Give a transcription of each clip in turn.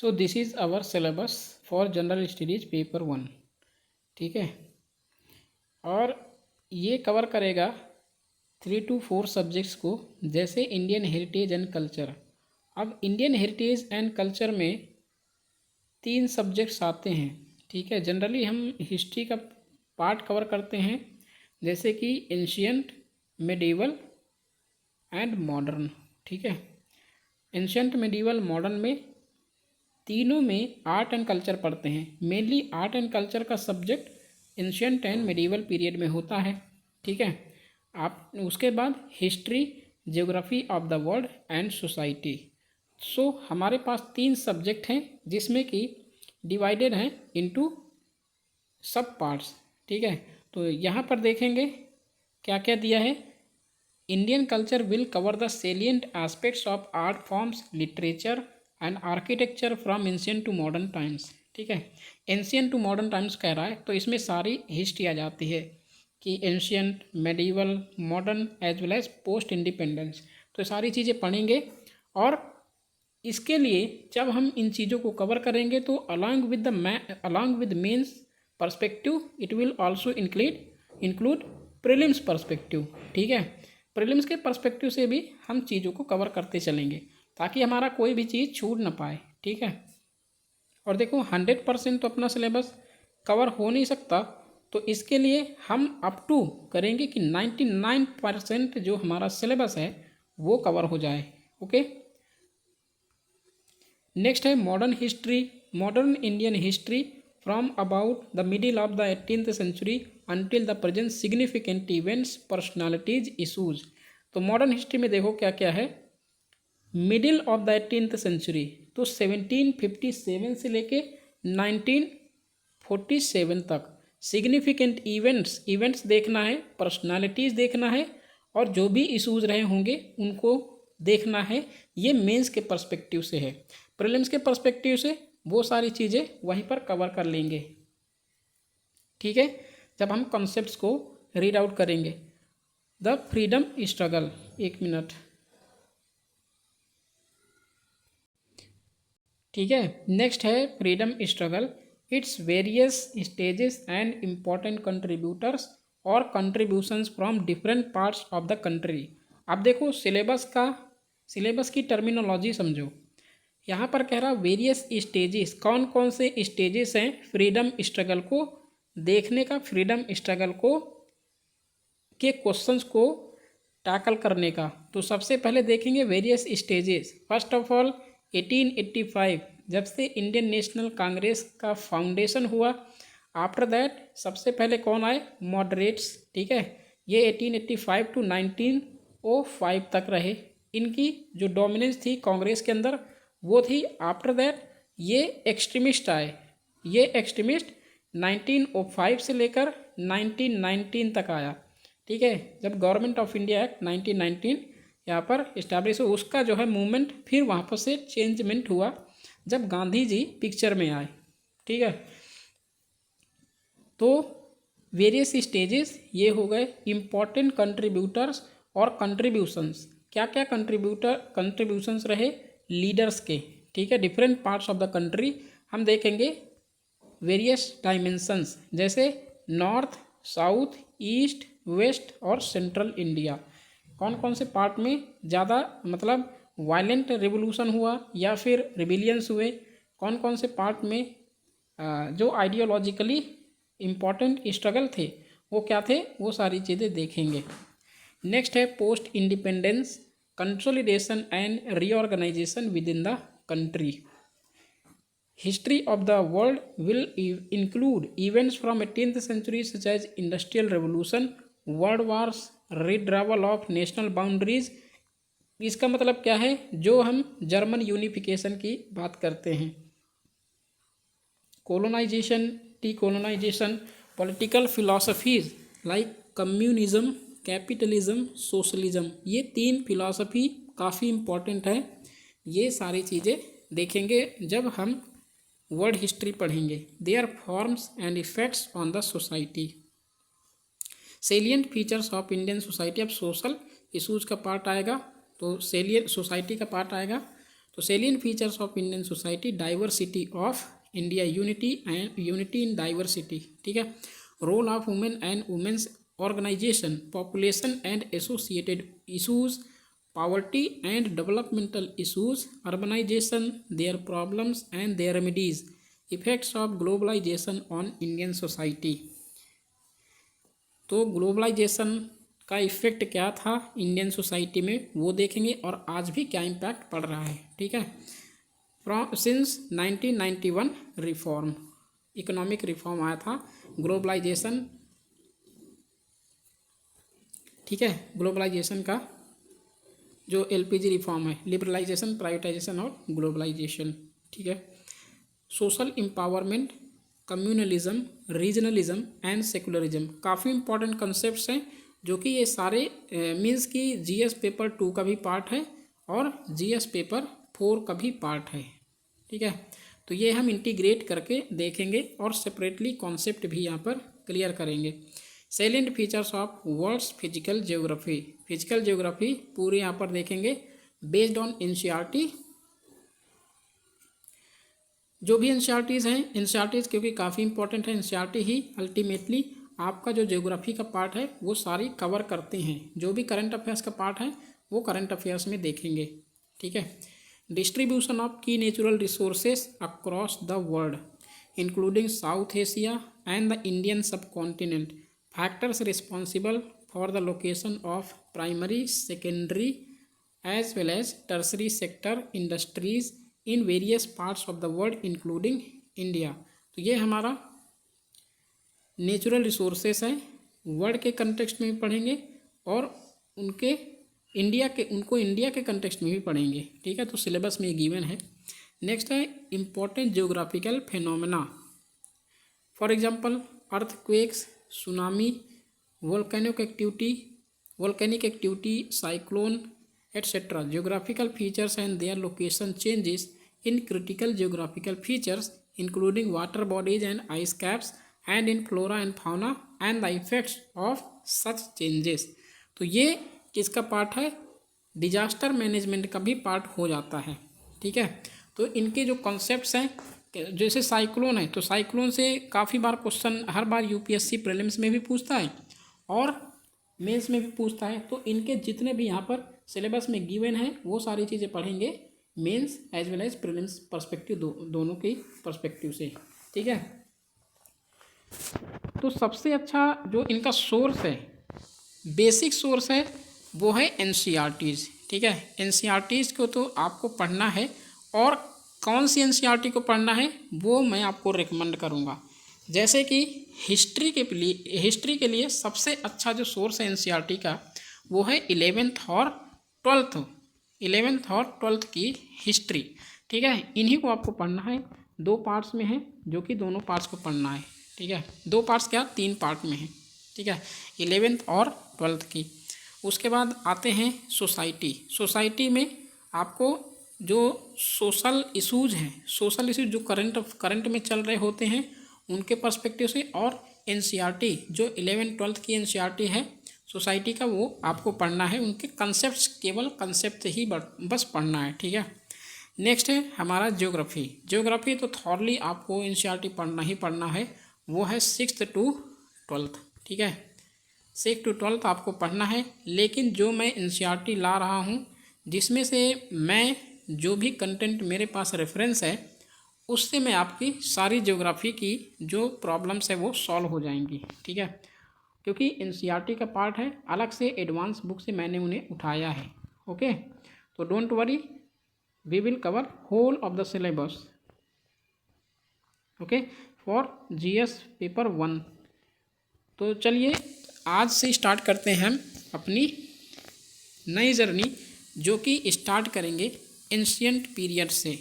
So this is our syllabus for general studies paper 1, ठीक है। और ये कवर करेगा 3 to 4 सब्जेक्ट्स को, जैसे इंडियन हेरिटेज एंड कल्चर। अब इंडियन हेरिटेज एंड कल्चर में 3 सब्जेक्ट्स आते हैं, ठीक है। जनरली हम हिस्ट्री का पार्ट कवर करते हैं, जैसे कि एंशियंट, मेडिवल एंड मॉडर्न, ठीक है। एंशियंट, मेडिवल, मॉडर्न में तीनों में आर्ट एंड कल्चर पढ़ते हैं। मेनली आर्ट एंड कल्चर का subject ancient and medieval period में होता है, ठीक है। आप उसके बाद history, geography of the world and society. So हमारे पास 3 सब्जेक्ट हैं, जिसमें कि डिवाइडेड हैं इनटू सब पार्ट्स, ठीक है। तो यहाँ पर देखेंगे क्या क्या दिया है। Indian culture will cover the salient aspects of art forms, literature and architecture from ancient to modern times, ठीक है। एंशियंट टू मॉडर्न टाइम्स कह रहा है, तो इसमें सारी हिस्ट्री आ जाती है कि ancient, medieval, modern as well as post independence. तो सारी चीज़ें पढ़ेंगे, और इसके लिए जब हम इन चीज़ों को कवर करेंगे तो along with mains perspective it will also include prelims perspective, ठीक है। प्रीलिम्स के पर्सपेक्टिव से भी हम चीज़ों को कवर करते चलेंगे, ताकि हमारा कोई भी चीज़ छूट ना पाए, ठीक है। और देखो 100% तो अपना सिलेबस कवर हो नहीं सकता, तो इसके लिए हम अप टू करेंगे कि 99% जो हमारा सिलेबस है वो कवर हो जाए, ओके। नेक्स्ट है modern history, modern Indian history from about the middle of the 18th century until the present, significant events, personalities, issues. तो मॉडर्न हिस्ट्री में देखो क्या क्या है। Middle of the 18th century, तो 1757 से लेके 1947 तक सिग्निफिकेंट इवेंट्स देखना है, पर्सनालिटीज़ देखना है, और जो भी इशूज़ रहे होंगे उनको देखना है। ये मेंस के पर्सपेक्टिव से है। प्रीलिम्स के पर्सपेक्टिव से वो सारी चीज़ें वहीं पर कवर कर लेंगे, ठीक है, जब हम कॉन्सेप्ट्स को रीड आउट करेंगे। द फ्रीडम स्ट्रगल, 1 मिनट, ठीक है। नेक्स्ट है freedom struggle, its various stages and important contributors और contributions from different parts of the country. अब देखो सिलेबस की टर्मिनोलॉजी समझो। यहाँ पर कह रहा वेरियस स्टेजेस, कौन कौन से स्टेजेस हैं फ्रीडम स्ट्रगल को देखने का, फ्रीडम स्ट्रगल को के क्वेश्चंस को टैकल करने का। तो सबसे पहले देखेंगे various stages. First of all 1885, जब से इंडियन नेशनल कांग्रेस का फाउंडेशन हुआ, आफ्टर दैट सबसे पहले कौन आए, मॉडरेट्स, ठीक है। ये 1885 टू 1905 तक रहे। इनकी जो डोमिनेंस थी कांग्रेस के अंदर वो थी। आफ्टर दैट ये एक्सट्रीमिस्ट आए। ये एक्सट्रीमिस्ट 1905 से लेकर 1919 तक आया, ठीक है। जब गवर्नमेंट ऑफ इंडिया एक्ट 1919 यहाँ पर इस्टेब्लिश हुआ, उसका जो है मूवमेंट फिर वहाँ पर से चेंजमेंट हुआ जब गांधी जी पिक्चर में आए, ठीक है। तो वेरियस स्टेजेस ये हो गए। इम्पॉर्टेंट कंट्रीब्यूटर्स और कंट्रीब्यूशंस, क्या क्या कंट्रीब्यूशंस रहे लीडर्स के, ठीक है, different parts of the country. हम देखेंगे वेरियस डायमेंशंस, जैसे नॉर्थ, साउथ, ईस्ट, वेस्ट और सेंट्रल इंडिया। कौन कौन से पार्ट में ज़्यादा मतलब वायलेंट रिवोल्यूशन हुआ या फिर रिबिलियंस हुए, कौन कौन से पार्ट में जो आइडियोलॉजिकली इम्पॉर्टेंट स्ट्रगल थे वो क्या थे, वो सारी चीज़ें देखेंगे। नेक्स्ट है post independence, consolidation and reorganisation within the country. History of the world will include events from 18th century such as Industrial Revolution, World Wars, Redrawal of National Boundaries। इसका मतलब क्या है, जो हम जर्मन यूनिफिकेशन की बात करते हैं, colonisation, decolonisation, political philosophies like communism, capitalism, socialism, ये 3 फिलॉसफी काफ़ी इम्पॉर्टेंट है। ये सारी चीज़ें देखेंगे जब हम वर्ल्ड हिस्ट्री पढ़ेंगे। Their forms and effects on the society, salient features of Indian society. अब सोशल इशूज़ का पार्ट आएगा, तो सेलिएंट सोसाइटी का पार्ट आएगा। तो salient features of Indian society, diversity of India, unity in diversity, ठीक है। Role of women and women's organisation, population and associated issues, poverty and developmental issues, urbanization, their problems and their remedies, effects of globalization on Indian society। तो globalisation का effect क्या था Indian society में वो देखेंगे, और आज भी क्या इम्पैक्ट पड़ रहा है, ठीक है। From since 1991 reform, economic reform आया था ग्लोबलाइजेशन, ठीक है। ग्लोबलाइजेशन का जो एलपीजी रिफॉर्म है, लिबरलाइजेशन, प्राइवेटाइजेशन और ग्लोबलाइजेशन, ठीक है। Social empowerment, communalism, regionalism and secularism, काफ़ी इंपॉर्टेंट कॉन्सेप्ट्स हैं जो कि ये सारे मीन्स कि जीएस पेपर 2 का भी पार्ट है और जीएस पेपर 4 का भी पार्ट है, ठीक है। तो ये हम इंटीग्रेट करके देखेंगे और सेपरेटली कॉन्सेप्ट भी यहाँ पर क्लियर करेंगे। Salient features of world's physical geography, physical geography पूरे यहाँ पर देखेंगे बेस्ड ऑन एनसीईआरटी। जो भी एनसीईआरटीज़ हैं, एनसीईआरटीज़ क्योंकि काफ़ी इंपॉर्टेंट है, एनसीईआरटी ही अल्टीमेटली आपका जो ज्योग्राफी का पार्ट है वो सारी कवर करते हैं। जो भी करंट अफेयर्स का पार्ट है वो करंट अफेयर्स में देखेंगे, ठीक है। Distribution of key natural resources across the world including South Asia and the Indian subcontinent, factors responsible for the location of primary, secondary as well as tertiary sector industries in various parts of the world including India. तो ये हमारा natural resources है, world के context में भी पढ़ेंगे और उनको इंडिया के कंटेक्स्ट में भी पढ़ेंगे, ठीक है। तो सिलेबस में ये गिवन है। नेक्स्ट है important geographical phenomena, for example earthquakes, tsunami, volcanic activity, cyclone etc. Geographical features and their location changes in critical geographical features including water bodies and ice caps and in flora and fauna and the effects of such changes। तो ये किसका part है, disaster management का भी part हो जाता है, ठीक है। तो इनके जो कॉन्सेप्ट्स हैं, जैसे साइक्लोन है तो साइक्लोन से काफ़ी बार क्वेश्चन हर बार यूपीएससी प्रीलिम्स में भी पूछता है और मेंस में भी पूछता है। तो इनके जितने भी यहाँ पर सिलेबस में गिवन है वो सारी चीज़ें पढ़ेंगे mains as well as prelims perspective, दोनों की पर्सपेक्टिव से, ठीक है। तो सबसे अच्छा जो इनका सोर्स है, बेसिक सोर्स है, वो है एनसीईआरटीज़, ठीक है। एनसीईआरटीज़ को तो आपको पढ़ना है, और कौन सी एनसीईआरटी को पढ़ना है वो मैं आपको रिकमेंड करूँगा। जैसे कि हिस्ट्री के लिए सबसे अच्छा जो सोर्स है एनसीईआरटी का वो है 11th और 12th की हिस्ट्री, ठीक है। इन्हीं को आपको पढ़ना है, 2 पार्ट्स में है जो कि दोनों पार्ट्स को पढ़ना है, ठीक है। 2 पार्ट्स क्या 3 पार्ट में है, ठीक है, 11th और 12th की। उसके बाद आते हैं सोसाइटी में आपको जो सोशल इशूज़ हैं, सोशल इशूज़ जो करंट में चल रहे होते हैं उनके पर्सपेक्टिव से, और एनसीईआरटी जो 11th-12th की एनसीईआरटी है सोसाइटी का वो आपको पढ़ना है। उनके कंसेप्ट्स, केवल कंसेप्ट ही बस पढ़ना है, ठीक है। नेक्स्ट है हमारा ज्योग्राफी तो थॉरली आपको एनसीईआरटी पढ़ना ही पढ़ना है, वो है 6th to 12th, ठीक है। 6th to 12th आपको पढ़ना है। लेकिन जो मैं एनसीईआरटी ला रहा हूँ जिसमें से मैं जो भी कंटेंट मेरे पास रेफरेंस है उससे मैं आपकी सारी ज्योग्राफी की जो प्रॉब्लम्स है वो सॉल्व हो जाएंगी, ठीक है। क्योंकि एनसीईआरटी का पार्ट है, अलग से एडवांस बुक से मैंने उन्हें उठाया है, ओके। तो don't worry, we will cover whole of the syllabus, okay, for GS paper 1। तो चलिए आज से स्टार्ट करते हैं हम अपनी नई जर्नी, जो कि स्टार्ट करेंगे एंशिएंट पीरियड से,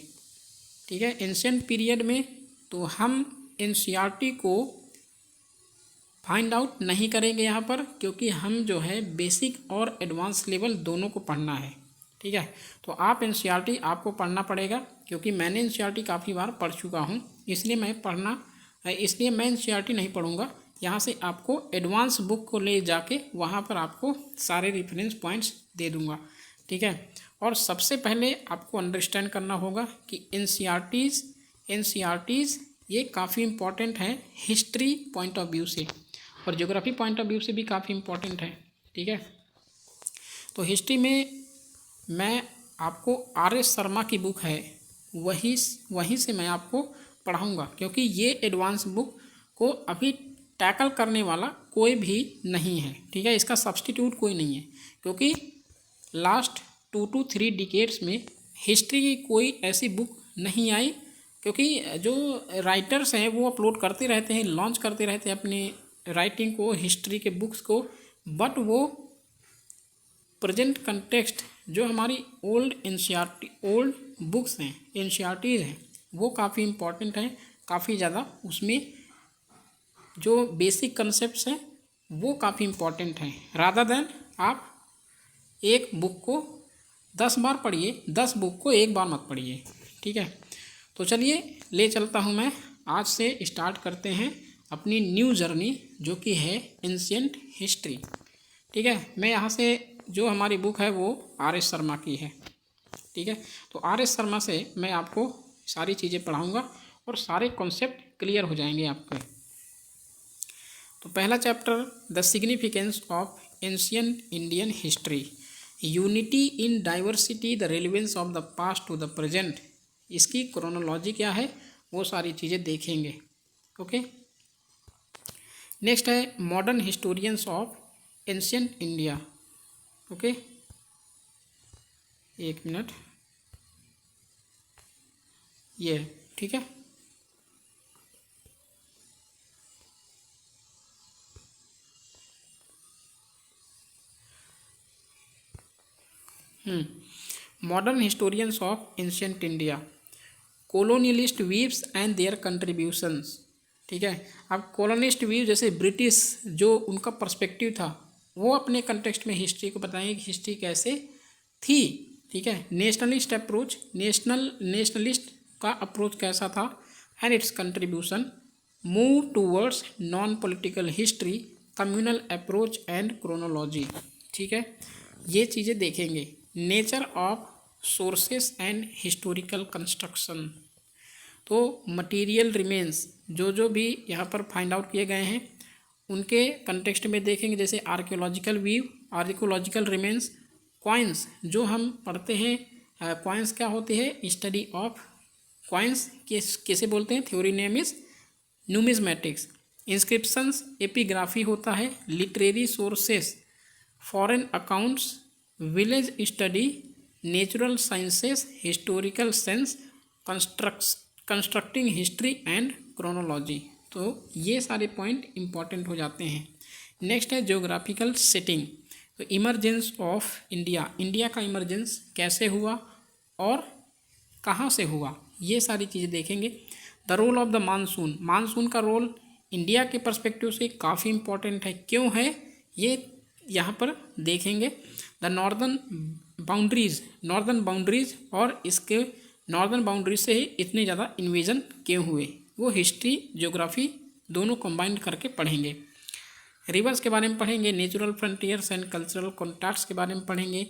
ठीक है। एंशिएंट पीरियड में तो हम एनसीईआरटी को फाइंड आउट नहीं करेंगे यहाँ पर, क्योंकि हम जो है बेसिक और एडवांस लेवल दोनों को पढ़ना है, ठीक है। तो आप एनसीईआरटी आपको पढ़ना पड़ेगा, क्योंकि मैंने एनसीईआरटी काफ़ी बार पढ़ चुका हूँ, इसलिए मैं एनसीईआरटी नहीं पढ़ूँगा। यहाँ से आपको एडवांस बुक को ले जाके वहाँ पर आपको सारे रेफरेंस पॉइंट्स दे दूँगा, ठीक है। और सबसे पहले आपको अंडरस्टैंड करना होगा कि एनसीईआरटीज़ ये काफ़ी इम्पॉर्टेंट है हिस्ट्री पॉइंट ऑफ व्यू से, और ज्योग्राफी पॉइंट ऑफ व्यू से भी काफ़ी इम्पॉर्टेंट है। ठीक है, तो हिस्ट्री में मैं आपको आर.एस. शर्मा की बुक है वहीं से मैं आपको पढ़ाऊँगा, क्योंकि ये एडवांस बुक को अभी टैकल करने वाला कोई भी नहीं है। ठीक है, इसका सब्स्टिट्यूट कोई नहीं है, क्योंकि लास्ट 2 to 3 डिकेड्स में हिस्ट्री की कोई ऐसी बुक नहीं आई, क्योंकि जो राइटर्स हैं वो अपलोड करते रहते हैं, लॉन्च करते रहते हैं अपने राइटिंग को, हिस्ट्री के बुक्स को, बट वो प्रेजेंट कंटेक्स्ट जो हमारी ओल्ड बुक्स हैं, एनसीईआरटीज़ हैं, वो काफ़ी इम्पॉर्टेंट हैं, काफ़ी ज़्यादा उसमें जो बेसिक कंसेप्ट्स हैं वो काफ़ी इम्पॉर्टेंट हैं। रादर देन आप एक बुक को 10 बार पढ़िए, 10 बुक को एक बार मत पढ़िए। ठीक है, तो चलिए ले चलता हूँ मैं। आज से स्टार्ट करते हैं अपनी न्यू जर्नी, जो कि है एंशिएंट हिस्ट्री। ठीक है, मैं यहाँ से जो हमारी बुक है वो आर.एस. शर्मा की है। ठीक है, तो आर.एस. शर्मा से मैं आपको सारी चीज़ें पढ़ाऊँगा और सारे कॉन्सेप्ट क्लियर हो जाएंगे आपके। तो पहला chapter, the significance of ancient Indian history, unity in diversity, the relevance of the past to the present. इसकी क्रोनोलॉजी क्या है वो सारी चीज़ें देखेंगे। ओके, नेक्स्ट है modern historians of ancient India. Okay, एक मिनट, ये ठीक है। Modern historians of ancient India, colonialist views and their contributions. ठीक है, अब कॉलोनिस्ट वीव जैसे ब्रिटिश, जो उनका पर्सपेक्टिव था वो अपने कंटेक्स्ट में हिस्ट्री को बताएंगे कि हिस्ट्री कैसे थी। ठीक है, नेशनलिस्ट अप्रोच, नेशनलिस्ट का अप्रोच कैसा था, and it's contribution, move towards non political history, communal approach and chronology. ठीक है, ये चीज़ें देखेंगे। Nature of sources and historical construction, तो मटेरियल रिमेन्स जो भी यहाँ पर फाइंड आउट किए गए हैं उनके कंटेक्स्ट में देखेंगे, जैसे archaeological view, archaeological remains, coins जो हम पढ़ते हैं, कॉइन्स क्या होती है, स्टडी ऑफ कॉइन्स कैसे बोलते हैं, theory name is numismatics. Inscriptions, epigraphy होता है, literary sources, foreign accounts, village study, natural sciences, historical sense, constructing history and chronology. तो ये सारे पॉइंट इंपॉर्टेंट हो जाते हैं। नेक्स्ट है ज्योग्राफिकल सेटिंग, तो इमरजेंस ऑफ इंडिया, इंडिया का इमरजेंस कैसे हुआ और कहाँ से हुआ, ये सारी चीज़ें देखेंगे। The role of the monsoon, monsoon का रोल इंडिया के पर्सपेक्टिव से काफ़ी इम्पॉर्टेंट है, क्यों है ये यहाँ पर देखेंगे। द नॉर्दर्न बाउंड्रीज और इसके नॉर्दर्न बाउंड्रीज से ही इतने ज़्यादा इन्वेजन क्यों हुए, वो हिस्ट्री ज्योग्राफी दोनों कंबाइंड करके पढ़ेंगे। रिवर्स के बारे में पढ़ेंगे, natural frontiers and cultural contacts के बारे में पढ़ेंगे,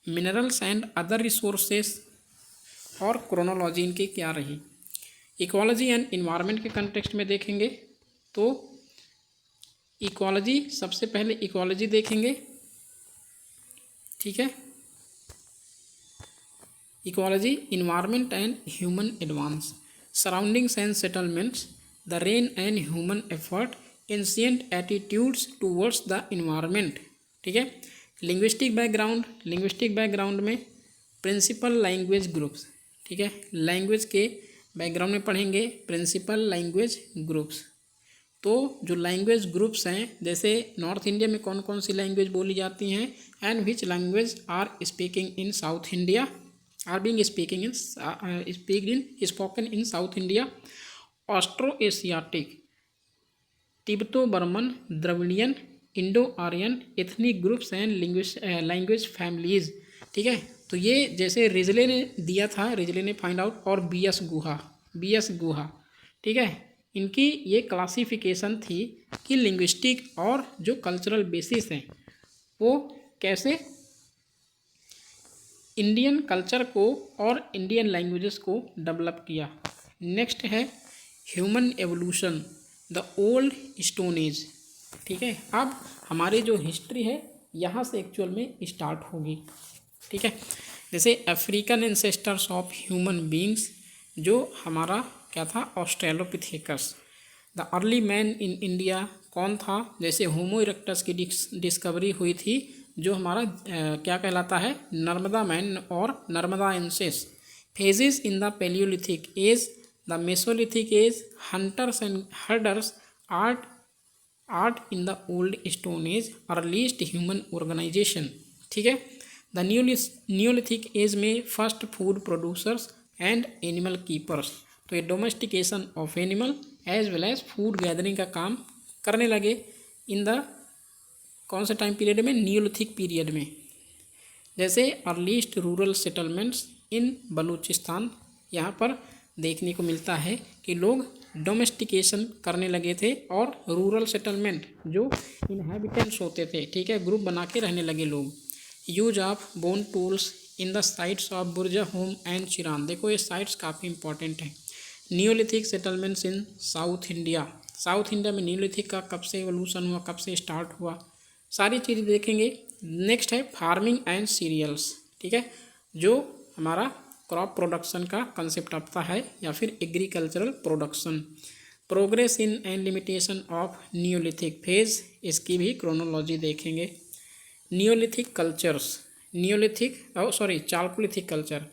मिनरल्स एंड अदर रिसोर्सेस और क्रोनोलॉजी इनकी क्या रही। इकोलॉजी एंड इन्वायरमेंट के कंटेक्स्ट में देखेंगे, तो इकोलॉजी, सबसे पहले इकोलॉजी देखेंगे। ठीक है, ecology, environment and human advance, surroundings and settlements, the rain and human effort, ancient attitudes towards the environment. ठीक है, लिंग्विस्टिक बैकग्राउंड में प्रिंसिपल लैंग्वेज ग्रुप्स। ठीक है, लैंग्वेज के बैकग्राउंड में पढ़ेंगे प्रिंसिपल लैंग्वेज ग्रुप्स। तो जो लैंग्वेज ग्रुप्स हैं, जैसे नॉर्थ इंडिया में कौन कौन सी लैंग्वेज बोली जाती हैं, and which language are speaking in South India, are being spoken in South India, Austro Asiatic, Tibeto Burman, Dravidian, Indo Aryan, ethnic groups and language families. ठीक है, तो ये जैसे रिजले ने दिया था, रिजले ने फाइंड आउट, और बी एस गुहा। ठीक है, इनकी ये क्लासिफिकेशन थी कि लिंग्विस्टिक और जो कल्चरल बेसिस हैं वो कैसे इंडियन कल्चर को और इंडियन लैंग्वेजेस को डेवलप किया। नेक्स्ट है human evolution, the old stone as. ठीक है, अब हमारी जो हिस्ट्री है यहाँ से एक्चुअल में स्टार्ट होगी। ठीक है, जैसे African ancestors of human beings, जो हमारा क्या था, Australopithecus. The early man in India कौन था, जैसे होमो इरेक्टस की डिस्कवरी हुई थी, जो हमारा क्या कहलाता है, नर्मदा मैन और नर्मदा एंसेस। Phases in the Palaeolithic age, the Mesolithic age, hunters and herders, art in the old stone age, earliest human organisation. ठीक है, द न्यूलिथिक एज में first food producers and animal keepers. तो ये domestication of animal as well as food gathering का काम करने लगे in the कौन से टाइम पीरियड में, न्यूलिथिक पीरियड में। जैसे earliest rural settlements in Baluchistan, यहाँ पर देखने को मिलता है कि लोग डोमेस्टिकेशन करने लगे थे और रूरल सेटलमेंट जो इनहेबिटेंट्स होते थे, ठीक है, ग्रुप बना के रहने लगे लोग। Use of bone tools in the sites of बुर्जा होम एंड चिरान। देखो ये साइट्स काफ़ी इंपॉर्टेंट हैं। Neolithic settlements in South India, south India में न्यूलिथिक का कब से एवोल्यूशन हुआ, कब से स्टार्ट हुआ, सारी चीज़ें देखेंगे। नेक्स्ट है फार्मिंग एंड सीरियल्स। ठीक है, जो हमारा क्रॉप प्रोडक्शन का कंसेप्ट आता है या फिर agricultural production. Progress in and limitation of neolithic phase, इसकी भी क्रोनोलॉजी देखेंगे। Neolithic cultures, chalcolithic culture.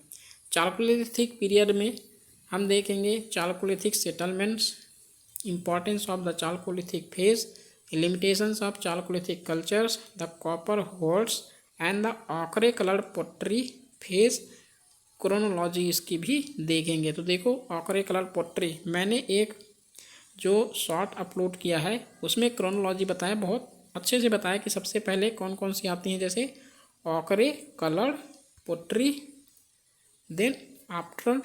Chalcolithic period में हम देखेंगे chalcolithic settlements, importance of the chalcolithic phase, limitations of chalcolithic cultures, the copper hoards and the ochre coloured pottery phase, chronology इसकी भी देखेंगे। तो देखो ऑकरे कलर पोट्री, मैंने एक जो शॉर्ट अपलोड किया है उसमें क्रोनोलॉजी बताया, बहुत अच्छे से बताया कि सबसे पहले कौन कौन सी आती हैं, जैसे ochre colour pottery, then after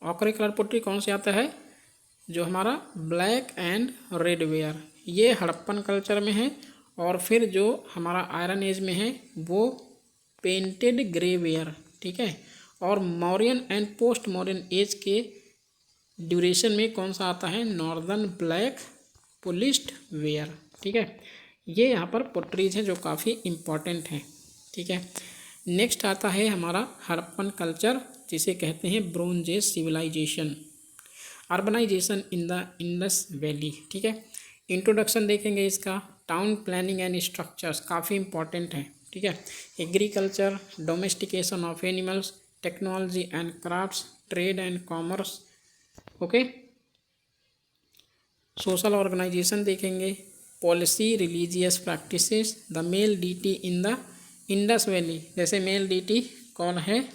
ochre colour pottery कौन से आता है, जो हमारा ब्लैक एंड रेड वेयर, ये हड़प्पन कल्चर में है। और फिर जो हमारा आयरन एज में है वो पेंटेड ग्रे वेयर। ठीक है, और Mauryan and post Mauryan age के ड्यूरेशन में कौन सा आता है, नॉर्दर्न ब्लैक पोलिश्ड वेयर। ठीक है, ये यहाँ पर पोट्रीज हैं जो काफ़ी इम्पॉर्टेंट हैं। ठीक है, नेक्स्ट आता है हमारा हड़प्पन कल्चर, जिसे कहते हैं bronze age civilization. Urbanization in the Indus valley. ठीक है, इंट्रोडक्शन देखेंगे इसका। टाउन प्लानिंग एंड स्ट्रक्चर्स काफ़ी इंपॉर्टेंट है। ठीक है, agriculture, domestication of animals, technology and crafts, trade and commerce. Okay, social organization देखेंगे, policy, religious practices, the male deity in the Indus valley. जैसे मेल डीटी कौन है,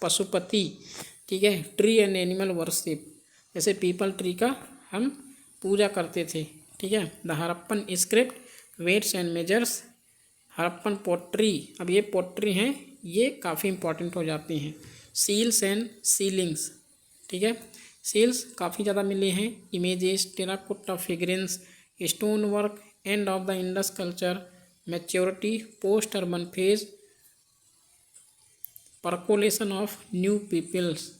पशुपति। ठीक है, ट्री एंड एनिमल वर्शिप, जैसे पीपल ट्री का हम पूजा करते थे। ठीक है, the Harappan script, weights and measures, Harappan pottery, अब ये पोट्री हैं, ये काफ़ी इंपॉर्टेंट हो जाती हैं। Seals and sealings. ठीक है, सील्स काफ़ी ज़्यादा मिले हैं। Images, terracotta figurines, stone work, end of the Indus culture, maturity, post urban phase, percolation of new peoples,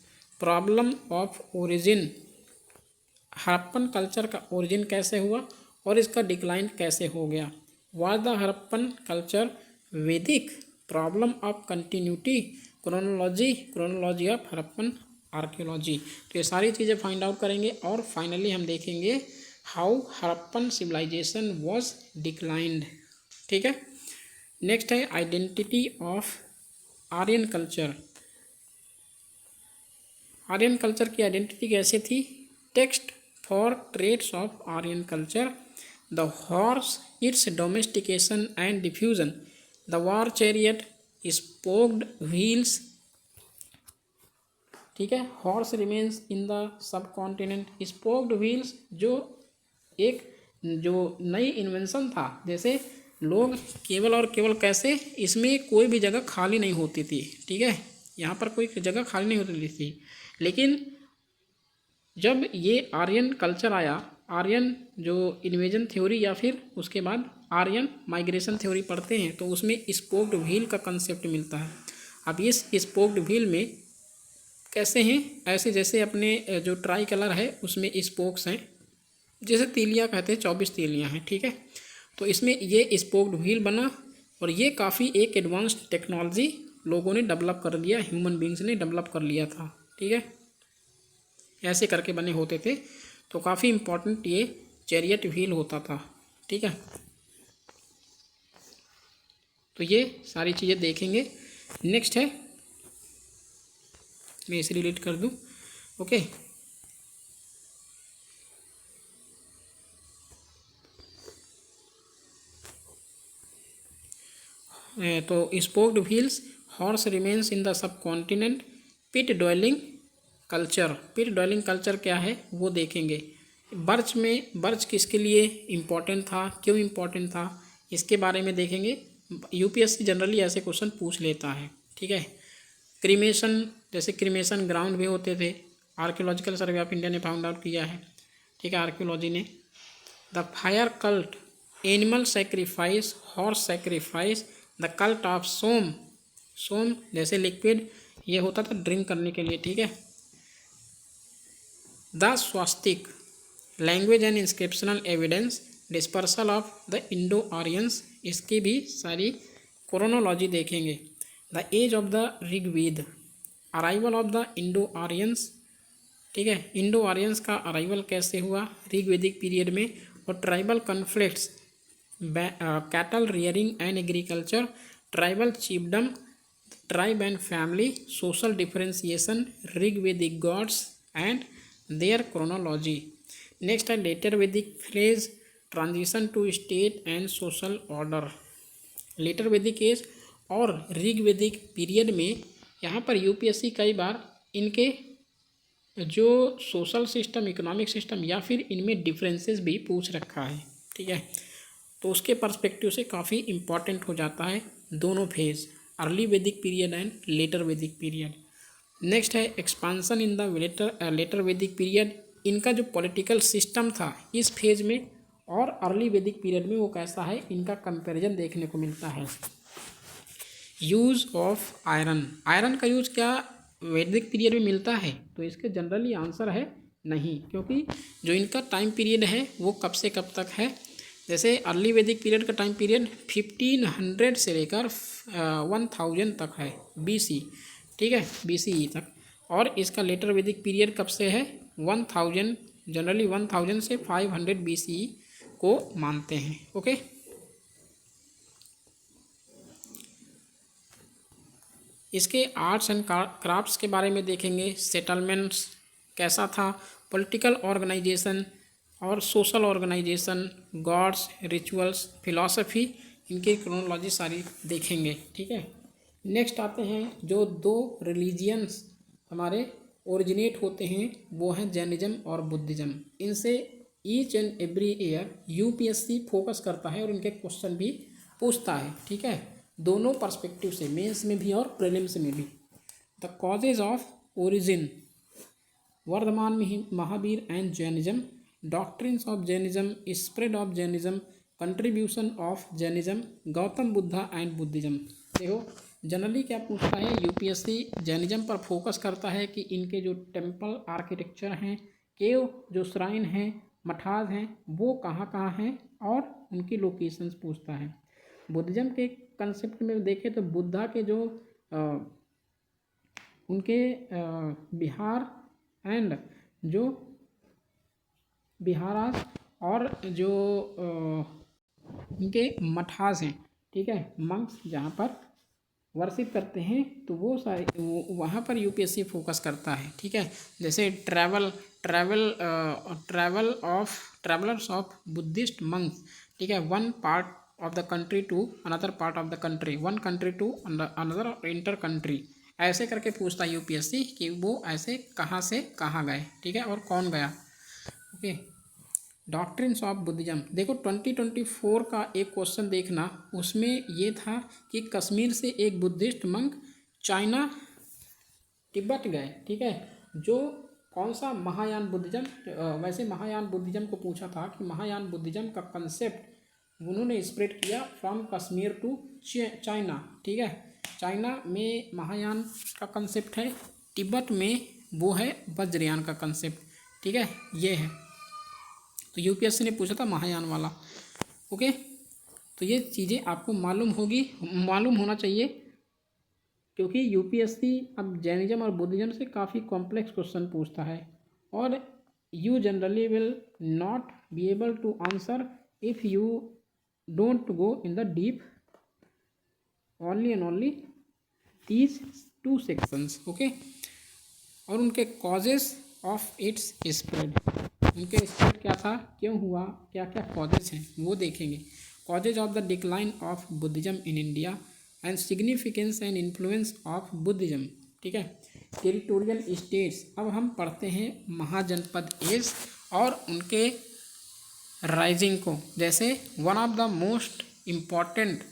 problem of origin. Harappan culture का ओरिजिन कैसे हुआ और इसका डिक्लाइन कैसे हो गया। Was the Harappan culture Vedic, problem of continuity, chronology of Harappan archaeology. तो ये सारी चीज़ें फाइंड आउट करेंगे और फाइनली हम देखेंगे how Harappan civilisation was declined. ठीक है, नेक्स्ट है identity of Aryan culture. Aryan culture की आइडेंटिटी कैसे थी, text for trades of Aryan culture, the horse, its domestication and diffusion, the war chariot, spoked wheels. ठीक है, horse remains in the subcontinent, spoked wheels जो नई invention था, जैसे लोग केवल और केवल कैसे, इसमें कोई भी जगह खाली नहीं होती थी। ठीक है, यहाँ पर कोई जगह खाली नहीं होती थी, लेकिन जब ये आर्यन कल्चर आया, आर्यन जो इन्वेजन थ्योरी या फिर उसके बाद आर्यन माइग्रेशन थ्योरी पढ़ते हैं, तो उसमें स्पोक्ड व्हील का कंसेप्ट मिलता है। अब इस स्पोक्ड व्हील में कैसे हैं, ऐसे जैसे अपने जो ट्राई कलर है उसमें स्पोक्स हैं, जैसे तीलियाँ कहते हैं, 24 तीलियाँ हैं, ठीक है। तो इसमें ये स्पोक्ड व्हील बना और ये काफ़ी एक एडवांस्ड टेक्नोलॉजी लोगों ने डेवलप कर लिया, ह्यूमन बींग्स ने डेवलप कर लिया था, ठीक है। ऐसे करके बने होते थे, तो काफ़ी इम्पोर्टेंट ये चैरियट व्हील होता था, ठीक है। तो ये सारी चीज़ें देखेंगे। नेक्स्ट है, मैं इसे डिलीट कर दूं, ओके। तो spoked wheels, horse remains in the subcontinent, pit dwelling culture. Pit dwelling culture क्या है वो देखेंगे। बर्च में, बर्च किसके लिए इम्पोर्टेंट था, क्यों इम्पोर्टेंट था, इसके बारे में देखेंगे। यूपीएससी जनरली ऐसे क्वेश्चन पूछ लेता है, ठीक है। क्रीमेशन, जैसे क्रीमेशन ग्राउंड भी होते थे, आर्कियोलॉजिकल सर्वे ऑफ इंडिया ने फाउंड आउट किया है, ठीक है, आर्कियोलॉजी ने। The fire cult, animal sacrifice, horse sacrifice, the cult of Soma, Soma जैसे लिक्विड ये होता था ड्रिंक करने के लिए, ठीक है। The swastika, language and inscriptional evidence, dispersal of the Indo Aryans, इसकी भी सारी क्रोनोलॉजी देखेंगे। The age of the Rigveda, arrival of the Indo Aryans, ठीक है, इंडो आर्यंस का अराइवल कैसे हुआ ऋग्वेदिक पीरियड में, और tribal conflicts, cattle rearing and agriculture, tribal chiefdom, tribe and family, social differentiation, Rigvedic gods and their chronology. Next है later Vedic phase, transition to state and social order. Later Vedic age और Rigvedic period में यहाँ पर UPSC कई बार इनके जो सोशल सिस्टम, इकोनॉमिक सिस्टम या फिर इनमें डिफरेंसेस भी पूछ रखा है, ठीक है। तो उसके पर्सपेक्टिव से काफ़ी इम्पॉर्टेंट हो जाता है दोनों फेज, अर्ली वैदिक पीरियड एंड लेटर वैदिक पीरियड। नेक्स्ट है एक्सपांसन इन द लेटर वैदिक पीरियड, इनका जो पॉलिटिकल सिस्टम था इस फेज में और अर्ली वैदिक पीरियड में वो कैसा है, इनका कंपैरिजन देखने को मिलता है। यूज़ ऑफ आयरन, आयरन का यूज़ क्या वैदिक पीरियड में मिलता है, तो इसके जनरली आंसर है नहीं, क्योंकि जो इनका टाइम पीरियड है वो कब से कब तक है। जैसे अर्ली वैदिक पीरियड का टाइम पीरियड 1500 से लेकर 1000 तक है BC, ठीक है, BCE तक। और इसका लेटर वैदिक पीरियड कब से है 1000, जनरली 1000 से 500 BCE को मानते हैं, ओके। इसके आर्ट्स एंड क्राफ्ट्स के बारे में देखेंगे। सेटलमेंट्स कैसा था, पॉलिटिकल ऑर्गेनाइजेशन और social organisation, gods, rituals, philosophy, इनकी क्रोनोलॉजी सारी देखेंगे, ठीक है। नेक्स्ट आते हैं जो दो रिलीजियंस हमारे ओरिजिनेट होते हैं वो हैं जैनिज्म और बुद्धिज्म। इनसे each and every year UPSC focus करता है और इनके क्वेश्चन भी पूछता है, ठीक है, दोनों पर्सपेक्टिव से, मेंस में भी और प्रीलिम्स में भी। The causes of origin, Vardhaman Mahavir and Jainism, doctrines of Jainism, spread of Jainism, contribution of Jainism, Gautam Buddha and Buddhism. देखो जनरली क्या पूछता है यूपीएससी, जैनिज्म पर फोकस करता है कि इनके जो टेम्पल आर्किटेक्चर हैं, केव जो श्राइन हैं, मठाज हैं, वो कहाँ कहाँ हैं और उनकी लोकेशंस पूछता है। बुद्धिज्म के कंसेप्ट में देखें तो बुद्धा के जो उनके बिहार एंड जो बिहारास और जो उनके मठास हैं, ठीक है, मंक्स जहाँ पर वर्शिप करते हैं, तो वो सारे वहाँ पर यूपीएससी फोकस करता है, ठीक है। जैसे ट्रैवलर्स ऑफ बुद्धिस्ट मंक्स, ठीक है, one part of the country to another part of the country, one country to another inter country, ऐसे करके पूछता है यूपीएससी कि वो ऐसे कहाँ से कहाँ गए, ठीक है, और कौन गया, ओके। डॉक्ट्रिन्स ऑफ बुद्धिज्म, देखो 2024 का एक क्वेश्चन देखना, उसमें ये था कि कश्मीर से एक बुद्धिस्ट मंक चाइना तिब्बत गए, ठीक है, जो कौन सा महायान बुद्धिज्म, वैसे महायान बुद्धिज्म को पूछा था कि महायान बुद्धिज्म का कंसेप्ट उन्होंने स्प्रेड किया फ्रॉम कश्मीर टू चाइना, ठीक है, चाइना में महायान का कंसेप्ट है, तिब्बत में वो है वज्रयान का कंसेप्ट। ठीक है, ये है। तो यूपीएससी ने पूछा था महायान वाला। ओके, तो ये चीज़ें आपको मालूम होना चाहिए, क्योंकि यूपीएससी अब जैनिज्म और बुद्धिज्म से काफ़ी कॉम्प्लेक्स क्वेश्चन पूछता है, और you generally will not be able to answer if you don't go in the deep only and only these 2 sections. Okay, और उनके कॉजेस ऑफ इट्स स्प्रेड, उनके स्प्रेड क्या था, क्यों हुआ, क्या क्या कॉजेज हैं वो देखेंगे। Causes of the decline of Buddhism in India and significance and influence of Buddhism. ठीक है, टेरिटोरियल स्टेट्स। अब हम पढ़ते हैं महाजनपद एज और उनके राइजिंग को। जैसे one of the most important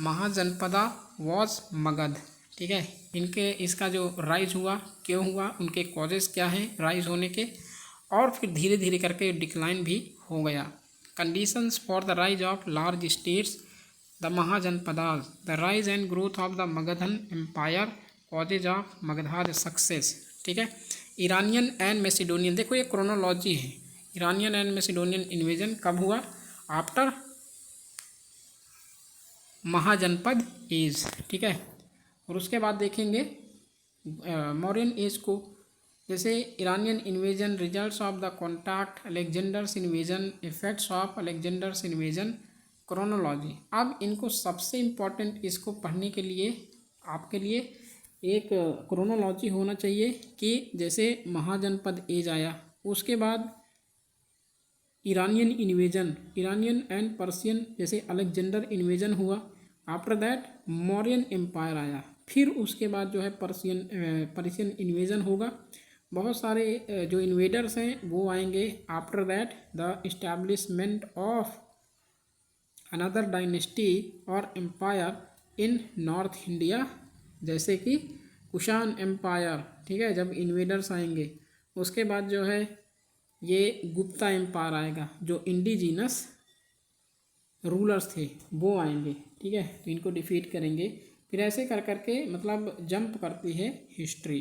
Mahajanapada was Magadh. ठीक है, इसका जो राइज हुआ, क्यों हुआ, उनके कॉजेज क्या हैं राइज होने के, और फिर धीरे धीरे करके डिक्लाइन भी हो गया। Conditions for the rise of large states, the Mahajanapadas, the rise and growth of the Magadhan empire, causes of Magadha's success. ठीक है, ईरानियन एंड मैसिडोनियन, देखो ये क्रोनोलॉजी है। ईरानियन एंड मैसिडोनियन इन्वेजन कब हुआ, आफ्टर महाजनपद एज। ठीक है, और उसके बाद देखेंगे मौर्यन एज को। जैसे Iranian invasion, results of the contact, Alexander's invasion, effects of Alexander's invasion, chronology. अब इनको सबसे इम्पॉर्टेंट, इसको पढ़ने के लिए आपके लिए एक क्रोनोलॉजी होना चाहिए कि जैसे महाजनपद एज आया, उसके बाद Iranian invasion, Iranian and Persian, जैसे अलेक्जेंडर इन्वेजन हुआ, आफ्टर दैट मौर्यन एम्पायर आया, फिर उसके बाद जो है पर्शियन इन्वेजन होगा। बहुत सारे जो इन्वेडर्स हैं वो आएंगे। After that the establishment of another dynasty और एम्पायर इन नॉर्थ इंडिया, जैसे कि कुषाण एम्पायर। ठीक है, जब इन्वेडर्स आएंगे, उसके बाद जो है ये गुप्ता एम्पायर आएगा, जो इंडिजीनस रूलर्स थे वो आएंगे। ठीक है, तो इनको डिफीट करेंगे। फिर ऐसे कर करके मतलब जंप करती है हिस्ट्री।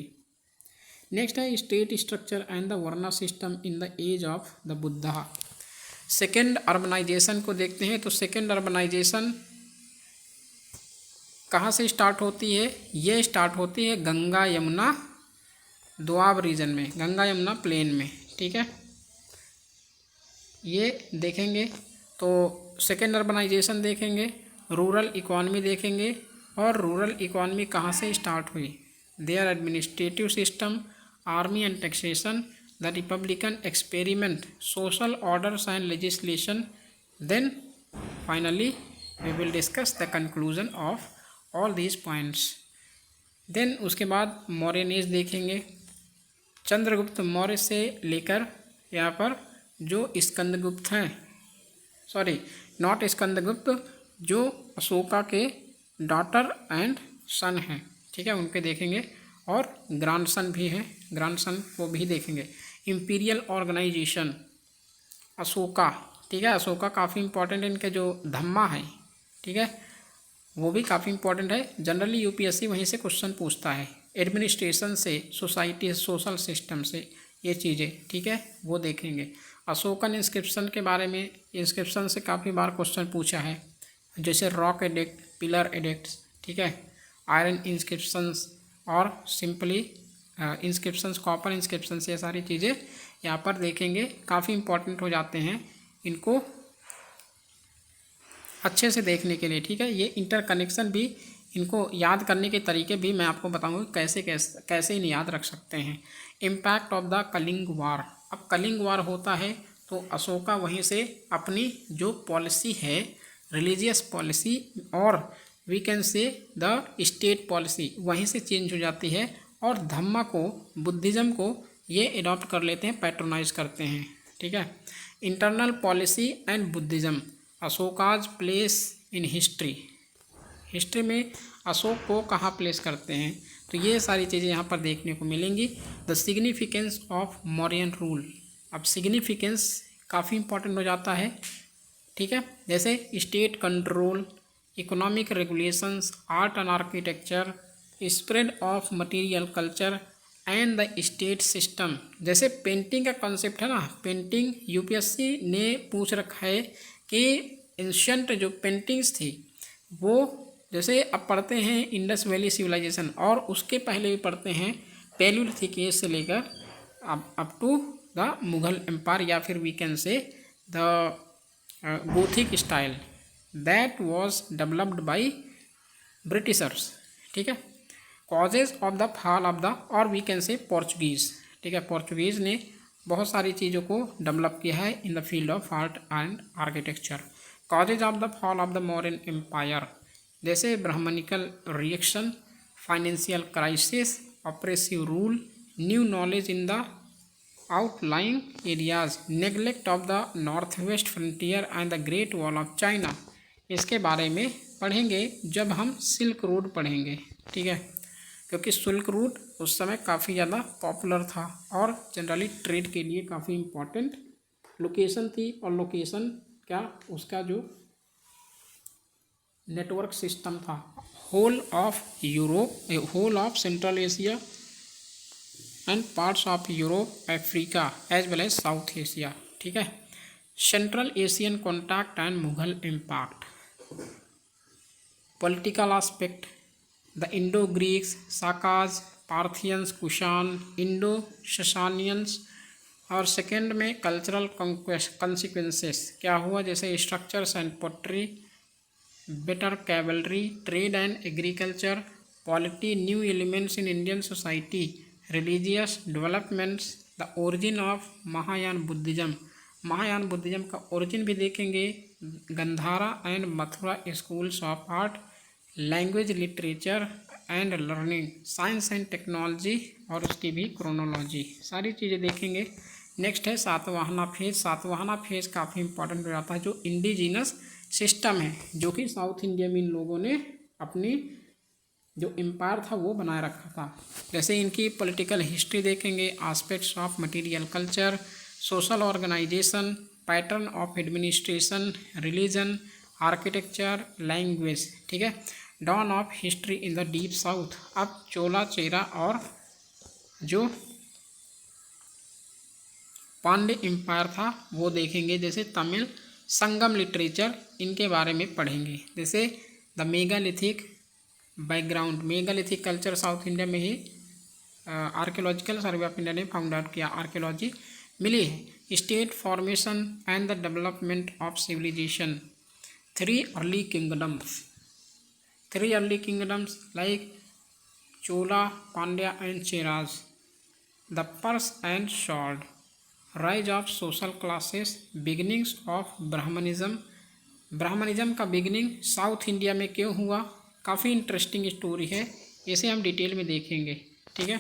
नेक्स्ट है state structure and the varna system in the age of the Buddha. Second urbanisation को देखते हैं। तो सेकेंड अर्बनाइजेशन कहाँ से स्टार्ट होती है, ये स्टार्ट होती है गंगा यमुना दोआब रीजन में, गंगा यमुना प्लेन में। ठीक है, ये देखेंगे। तो सेकेंड अर्बनाइजेशन देखेंगे, रूरल इकॉनमी देखेंगे, और रूरल इकॉनमी कहाँ से स्टार्ट हुई, their administrative system, army and taxation, the republican experiment, social orders and legislation. Then finally we will discuss the conclusion of all these points. Then उसके बाद Mauryan as देखेंगे, चंद्रगुप्त मौर्य से लेकर यहाँ पर जो स्कंदगुप्त हैं, सॉरी नॉट स्कंदगुप्त, जो अशोका के डॉटर एंड सन हैं। ठीक है, उनके देखेंगे, और ग्रांडसन भी हैं, ग्रांडसन वो भी देखेंगे। Imperial organisation Ashoka. ठीक है, अशोका काफ़ी इंपॉर्टेंट है, इनके जो धम्मा है, ठीक है, वो भी काफ़ी इंपॉर्टेंट है। जनरली यूपीएससी वहीं से क्वेश्चन पूछता है, एडमिनिस्ट्रेशन से, सोसाइटी, सोशल सिस्टम से, ये चीज़ें। ठीक है, वो देखेंगे। अशोकन इंस्क्रिप्शन के बारे में, इंस्क्रिप्शन से काफ़ी बार क्वेश्चन पूछा है, जैसे रॉक एडिक्ट, पिलर एडिक्ट्स। ठीक है, आयरन इंस्क्रिप्शंस और सिंपली इंस्क्रिप्शंस, कॉपर इंस्क्रिप्शंस, ये सारी चीज़ें यहाँ पर देखेंगे, काफ़ी इंपॉर्टेंट हो जाते हैं इनको अच्छे से देखने के लिए। ठीक है, ये इंटरकनेक्शन भी, इनको याद करने के तरीके भी मैं आपको बताऊंगा कैसे कैसे कैसे इन याद रख सकते हैं। इम्पैक्ट ऑफ द कलिंग वार। अब कलिंग वार होता है तो अशोका वहीं से अपनी जो पॉलिसी है, रिलीजियस पॉलिसी, और we can say the state policy, वहीं से चेंज हो जाती है, और धम्मा को, बुद्धिज़्म को ये अडॉप्ट कर लेते हैं, पैट्रोनाइज करते हैं। ठीक है, internal policy and Buddhism, Ashoka's place in history, history में अशोक को कहाँ प्लेस करते हैं, तो ये सारी चीज़ें यहाँ पर देखने को मिलेंगी। The significance of Mauryan rule. अब सिग्निफिकेंस काफ़ी इंपॉर्टेंट हो जाता है। ठीक है, जैसे state control, economic regulations, art and architecture, spread of material culture and the state system. जैसे पेंटिंग का कॉन्सेप्ट है ना, पेंटिंग यूपीएससी ने पूछ रखा है कि एंशियंट जो पेंटिंग्स थी वो, जैसे अब पढ़ते हैं इंडस वैली सिविलाइजेशन, और उसके पहले भी पढ़ते हैं पैलियोलिथिक एज से लेकर up to the Mughal empire, या फिर we can say the Gothic style that was developed by Britishers. ठीक है, causes of the fall of the, और वी कैन से पोर्चुगीज़। ठीक है, पोर्चुगीज़ ने बहुत सारी चीज़ों को डेवलप किया है in the field of art and architecture. Causes of the fall of the Mauryan empire, जैसे Brahmanical reaction, financial crisis, oppressive rule, new knowledge in the outlying areas, neglect of the northwest frontier and the great wall of China। इसके बारे में पढ़ेंगे जब हम silk road पढ़ेंगे। ठीक है, क्योंकि सिल्क रूट उस समय काफ़ी ज़्यादा पॉपुलर था और जनरली ट्रेड के लिए काफ़ी इम्पोर्टेंट लोकेशन थी। और लोकेशन क्या, उसका जो नेटवर्क सिस्टम था, whole of Europe, whole of central Asia and parts of Europe, Africa as well as south Asia. ठीक है, central Asian contact and Mughal impact, political aspect, the Indo Greeks, Sakas, Parthians, Kushan, Indo Sassanians. और second में cultural consequences क्या हुआ, जैसे structures and pottery, better cavalry, trade and agriculture, polity, new elements in Indian society, religious developments, the origin of Mahayana Buddhism. Mahayana Buddhism का origin भी देखेंगे, Gandhara and Mathura schools of art, language, literature and learning, science and technology और उसकी भी chronology, सारी चीज़ें देखेंगे। Next है सातवाहना फेज। सातवाहना फेज काफ़ी इंपॉर्टेंट हो जाता है, जो इंडिजीनस सिस्टम है, जो कि साउथ इंडिया में इन लोगों ने अपनी जो एम्पायर था वो बनाए रखा था। जैसे इनकी पॉलिटिकल हिस्ट्री देखेंगे, aspects of material culture, social organisation, pattern of administration, religion, architecture, language. ठीक है, dawn of history in the deep south. अब चोला, चेरा और जो पांड्य एम्पायर था वो देखेंगे। जैसे तमिल संगम लिटरेचर, इनके बारे में पढ़ेंगे। जैसे the megalithic background, megalithic culture South India में ही आर्कियोलॉजिकल सर्वे ऑफ इंडिया ने फाउंड आउट किया, आर्कियोलॉजी मिली है। State formation and the development of civilisation, three early kingdoms like Chola, Pandya and Cheras, the purse and sword, rise of social classes, beginnings of Brahmanism. Brahmanism का beginning South India में क्यों हुआ, काफ़ी interesting story है, इसे हम डिटेल में देखेंगे। ठीक है,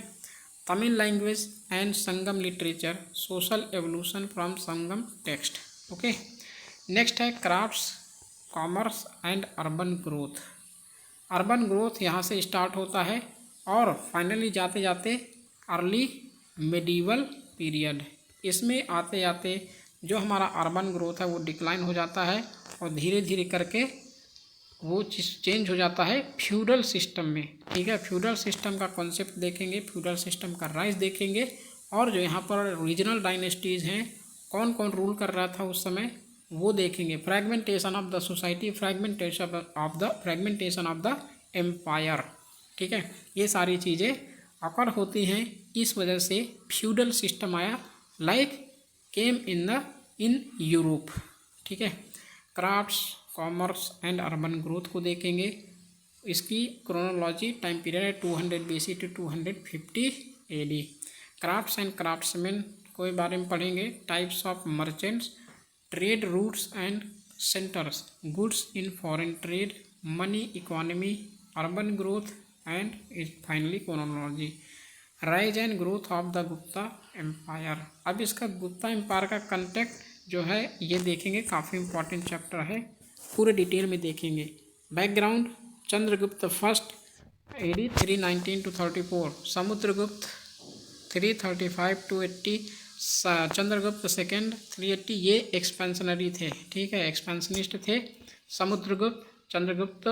Tamil language and Sangam literature, social evolution from Sangam text. Okay, next है crafts, commerce and urban growth. Urban growth यहाँ से स्टार्ट होता है और फाइनली जाते जाते अर्ली मेडिवल पीरियड, इसमें आते आते जो हमारा अर्बन ग्रोथ है वो डिक्लाइन हो जाता है और धीरे धीरे करके वो चेंज हो जाता है फ्यूडल सिस्टम में। ठीक है, फ्यूडल सिस्टम का कॉन्सेप्ट देखेंगे, फ्यूडल सिस्टम का राइज देखेंगे, और जो यहाँ पर रीजनल डायनेस्टीज़ हैं, कौन कौन रूल कर रहा था उस समय वो देखेंगे। Fragmentation of the society, fragmentation of the empire. ठीक है, ये सारी चीज़ें अकर होती हैं, इस वजह से फ्यूडल सिस्टम आया, लाइक केम इन यूरोप। ठीक है, crafts, commerce and urban growth को देखेंगे। इसकी क्रोनोलॉजी टाइम पीरियड है 200 BC to 250 AD। Crafts and craftsman को बारे में पढ़ेंगे। Types of merchants, trade routes and centres, goods in foreign trade, money economy, urban growth and finally chronology, rise and growth of the Gupta empire. अब इसका Gupta empire का contact जो है ये देखेंगे, काफ़ी इंपॉर्टेंट चैप्टर है, पूरे डिटेल में देखेंगे। Background, Chandragupta first AD 319 to 34, Samudragupta 335 to 80, Chandragupta second 380, ये एक्सपेंशनरी थे। ठीक है, एक्सपेंशनिस्ट थे। Samudragupta Chandragupta,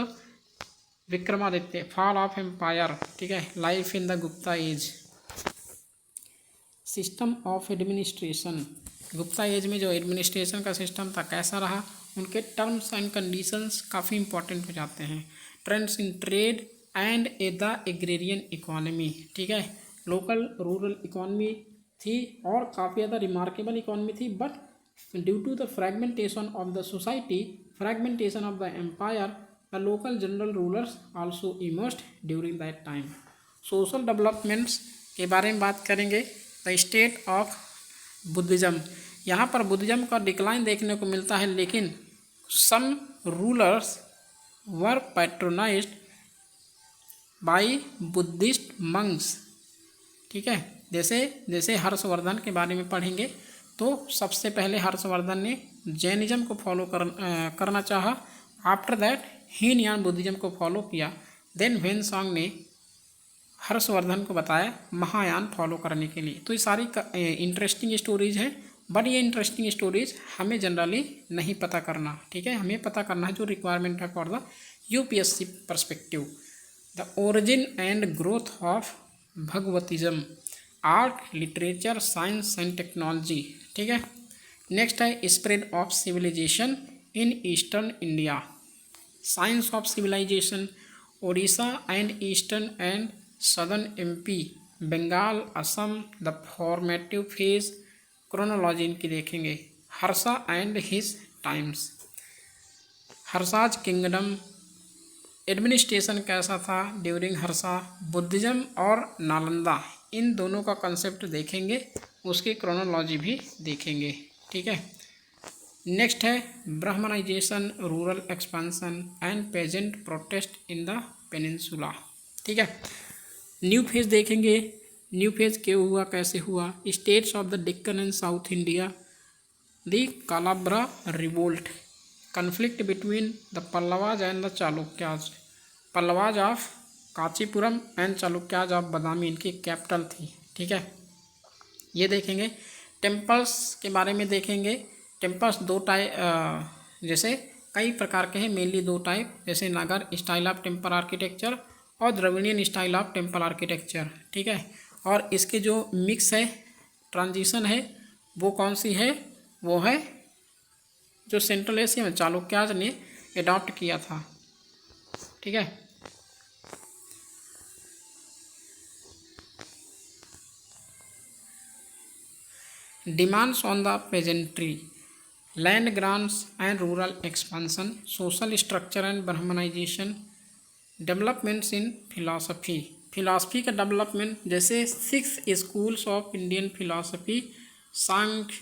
Vikramaditya, fall of empire, ठीक है, life in the Gupta age, system of administration, Gupta age में जो एडमिनिस्ट्रेशन का सिस्टम था कैसा रहा, उनके टर्म्स एंड कंडीशंस काफ़ी इंपॉर्टेंट हो जाते हैं, trends in trade and the agrarian economy, ठीक है, लोकल रूरल इकोनॉमी थी और काफ़ी ज़्यादा रिमार्केबल इकोनॉमी थी, but due to the fragmentation of the society, fragmentation of the empire, the local general rulers also emerged during that time. Social developments के बारे में बात करेंगे, द स्टेट ऑफ बुद्धिज़्म, यहाँ पर बुद्धिज़्म का डिक्लाइन देखने को मिलता है, लेकिन some rulers were patronized by Buddhist monks, ठीक है, जैसे जैसे हर्षवर्धन के बारे में पढ़ेंगे तो सबसे पहले हर्षवर्धन ने जैनिज्म को फॉलो करना चाहा, आफ्टर दैट हीनयान बुद्धिज्म को फॉलो किया, देन वेनसॉन्ग ने हर्षवर्धन को बताया महायान फॉलो करने के लिए। तो ये सारी इंटरेस्टिंग स्टोरीज हैं, बट ये इंटरेस्टिंग स्टोरीज हमें जनरली नहीं पता करना, ठीक है, हमें पता करना है जो रिक्वायरमेंट है for the UPSC perspective. The origin and growth of Bhagavatism, art, literature, science and technology, ठीक है। नेक्स्ट है spread of civilization in eastern India, science of civilization, Odisha and eastern and southern MP, Bengal, Assam, the formative phase, chronology इनकी देखेंगे, Harsha and his times, Harsha's kingdom, administration कैसा था during Harsha, Buddhism और नालंदा, इन दोनों का कंसेप्ट देखेंगे, उसकी क्रोनोलॉजी भी देखेंगे, ठीक है। नेक्स्ट है Brahmanization, rural expansion and peasant protest in the peninsula, ठीक है। न्यू फेज देखेंगे, न्यू फेज क्यों हुआ, कैसे हुआ, states of the Deccan and south India, the Kalabhra revolt, conflict between the Pallavas and the Chalukyas, Pallavas of Kanchipuram and Chalukyas of Badami इनकी capital थी, ठीक है, ये देखेंगे। टेम्पल्स के बारे में देखेंगे, टेम्पल्स दो टाइप, जैसे कई प्रकार के हैं, मेनली दो टाइप, जैसे नागर स्टाइल ऑफ टेम्पल आर्किटेक्चर और Dravidian style of temple architecture, ठीक है। और इसके जो मिक्स है, ट्रांजिशन है, वो कौन सी है, वो है जो सेंट्रल एशिया में चालुक्याज ने एडॉप्ट किया था, ठीक है। Demands on the peasantry, land grants and rural expansion, social structure and Brahmanization, developments in philosophy, philosophy का डेवलपमेंट, जैसे 6 schools of Indian philosophy, Samkhya,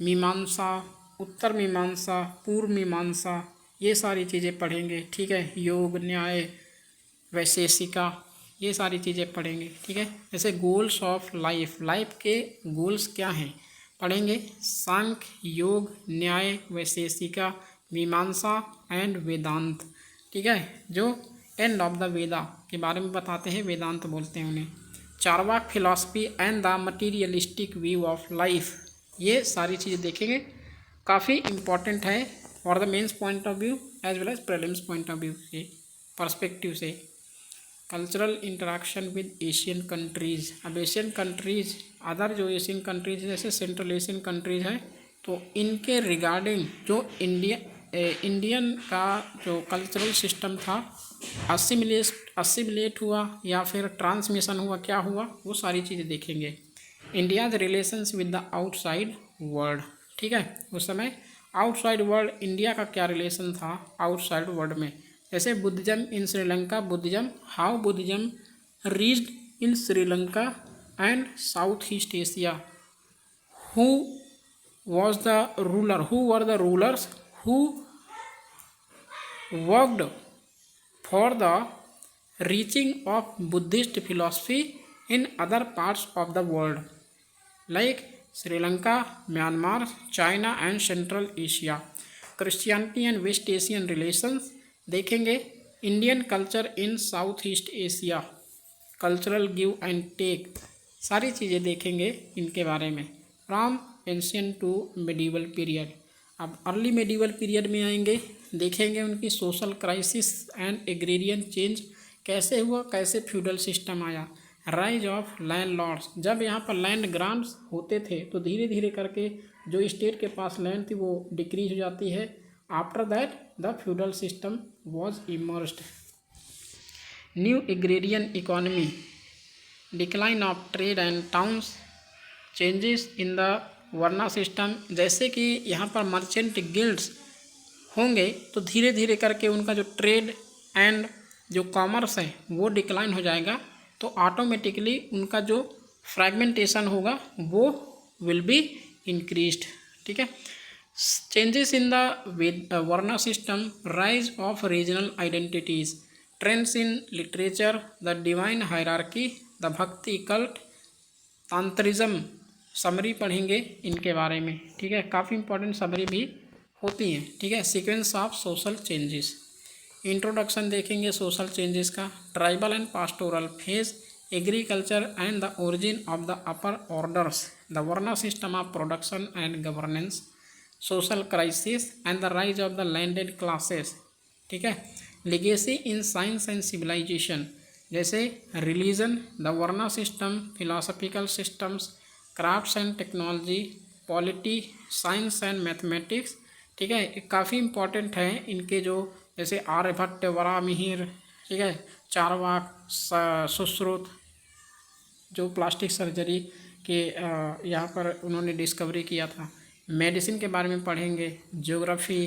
Mimamsa, Uttara मीमांसा, पूर्व मीमांसा, ये सारी चीज़ें पढ़ेंगे, ठीक है। योग, न्याय, वैशेषिका, ये सारी चीज़ें पढ़ेंगे, ठीक है। जैसे गोल्स ऑफ लाइफ, लाइफ के गोल्स क्या हैं पढ़ेंगे, सांख्य, योग, न्याय, वैशेषिका, मीमांसा एंड वेदांत, ठीक है, जो एंड ऑफ द वेदा के बारे में बताते हैं, वेदांत बोलते हैं उन्हें। Charvaka philosophy and the materialistic view of life, ये सारी चीज़ें देखेंगे, काफ़ी इम्पॉर्टेंट है for the mains point of view as well as prelims point of view से, पर्सपेक्टिव से। Cultural interaction with Asian countries, अब एशियन कंट्रीज़, अदर जो एशियन कंट्रीज जैसे सेंट्रल एशियन कंट्रीज़ हैं, तो इनके रिगार्डिंग जो इंडियन का जो कल्चरल सिस्टम था, असिमिलेट हुआ या फिर ट्रांसमिशन हुआ, क्या हुआ, वो सारी चीज़ें देखेंगे। India's relations with the outside world, ठीक है, उस समय आउटसाइड वर्ल्ड, इंडिया का क्या रिलेशन था आउटसाइड वर्ल्ड में। जैसे Buddhism in Sri Lanka, Buddhism, how Buddhism reached in Sri Lanka and south east Asia, who was the ruler, who were the rulers who worked for the reaching of Buddhist philosophy in other parts of the world like Sri Lanka, Myanmar, China and central Asia. Christianity and west Asian relations देखेंगे। Indian culture in south east Asia, cultural give and take, सारी चीज़ें देखेंगे इनके बारे में, from ancient to medieval period. अब early medieval period में आएंगे, देखेंगे उनकी social crisis and agrarian change कैसे हुआ, कैसे फ्यूडल सिस्टम आया। राइज ऑफ लैंड लॉर्ड्स, जब यहाँ पर लैंड ग्रांट्स होते थे तो धीरे धीरे करके जो स्टेट के पास लैंड थी वो डिक्रीज हो जाती है। After that the feudal system was emerged. New agrarian economy, decline of trade and towns, changes in the varna system, जैसे कि यहाँ पर मर्चेंट गिल्ड्स होंगे तो धीरे धीरे करके उनका जो ट्रेड एंड जो कॉमर्स है वो डिक्लाइन हो जाएगा, तो ऑटोमेटिकली उनका जो फ्रैगमेंटेशन होगा वो विल बी इंक्रीज्ड। ठीक है। Changes in the varna system, rise of regional identities, trends in literature, the divine hierarchy, the bhakti cult, tantrism, summary पढ़ेंगे इनके बारे में। ठीक है, काफ़ी इंपॉर्टेंट समरी भी होती हैं। ठीक है। Sequence of social changes, introduction देखेंगे सोशल चेंजेस का, tribal and pastoral phase, agriculture and the origin of the upper orders, the varna system of production and governance, social crisis and the rise of the landed classes. ठीक है। Legacy in science and civilization, जैसे religion, the varna system, philosophical systems, crafts and technology, polity, science and mathematics. ठीक है, काफ़ी important है इनके जो, जैसे आर्यभट्ट, वरामिहिर, ठीक है, चारवाक, सुश्रुत, जो प्लास्टिक सर्जरी के यहाँ पर उन्होंने डिस्कवरी किया था। मेडिसिन के बारे में पढ़ेंगे, ज्योग्राफी,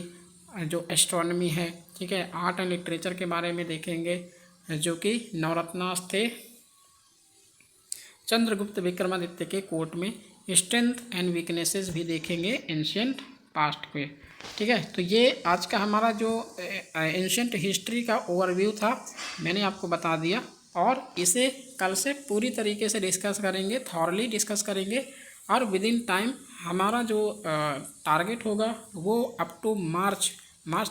जो एस्ट्रोनॉमी है। ठीक है। आर्ट एंड लिटरेचर के बारे में देखेंगे, जो कि नवरत्नास थे चंद्रगुप्त विक्रमादित्य के कोर्ट में। स्ट्रेंथ एंड वीकनेसेस भी देखेंगे एंशियंट पास्ट पे। ठीक है। तो ये आज का हमारा जो एंशियंट हिस्ट्री का ओवरव्यू था मैंने आपको बता दिया, और इसे कल से पूरी तरीके से डिस्कस करेंगे, थॉरली डिस्कस करेंगे, और विद इन टाइम हमारा जो टारगेट होगा वो अप टू मार्च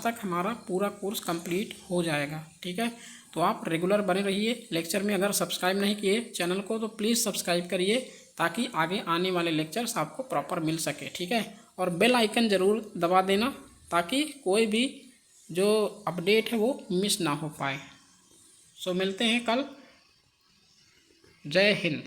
तक हमारा पूरा कोर्स कंप्लीट हो जाएगा। ठीक है। तो आप रेगुलर बने रहिए। लेक्चर में अगर सब्सक्राइब नहीं किए चैनल को तो प्लीज़ सब्सक्राइब करिए, ताकि आगे आने वाले लेक्चर्स आपको प्रॉपर मिल सके। ठीक है। और बेल आइकन ज़रूर दबा देना, ताकि कोई भी जो अपडेट है वो मिस ना हो पाए। सो मिलते हैं कल। जय हिंद।